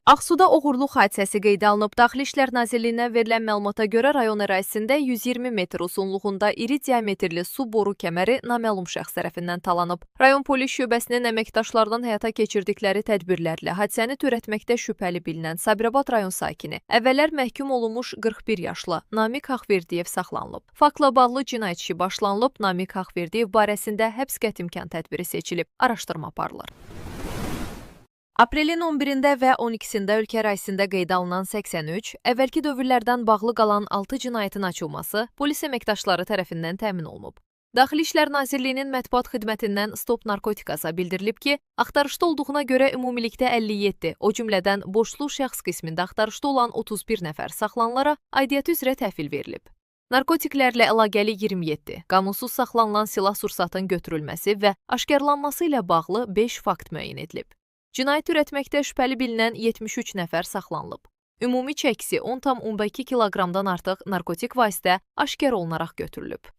Ağsuda oğurluq hadisəsi qeydə alınıb. Daxili İşlər Nazirliyinə verilən məlumata görə rayon ərazisində 120 metr uzunluğunda iri diametrli su boru kəməri naməlum şəxs tərəfindən talanıb. Rayon polis şöbəsinin əməkdaşlarından həyata keçirdikləri tədbirlərlə hadisəni törətməkdə şübhəli bilinən Sabirabad rayon sakini, əvvəllər məhkum olunmuş 41 yaşlı Namiq Haqverdiyev saxlanılıb. Faktla bağlı cinayət işi başlanılıb. Namiq Haqverdiyev barəsində həbs qətimkan tədbiri seçilib. Araşdırma aparılır. Aprelin 11-də və 12-sində ölkə ərazisində qeydə alınan 83, əvvəlki dövrlərdən bağlı qalan 6 cinayətin açılması polis əməkdaşları tərəfindən təmin olunub. Daxili İşlər Nazirliyinin mətbuat xidmətindən Stop Narkotikasa bildirilib ki, axtarışda olduğuna görə ümumilikdə 57, o cümlədən borclu şəxs qismində axtarışda olan 31 nəfər saxlanılara aidiyyəti üzrə təhvil verilib. Narkotiklərlə əlaqəli 27, qanunsuz saxlanılan silah-sursatın götürülməsi və aşkarlanması ilə bağlı 5 fakt müəyyən edilib. Cinayət törətməkdə şübhəli bilinən 73 nəfər saxlanılıb. Ümumi çəkisi 10,2 kiloqramdan artıq narkotik vasitə aşkar olunaraq götürülüb.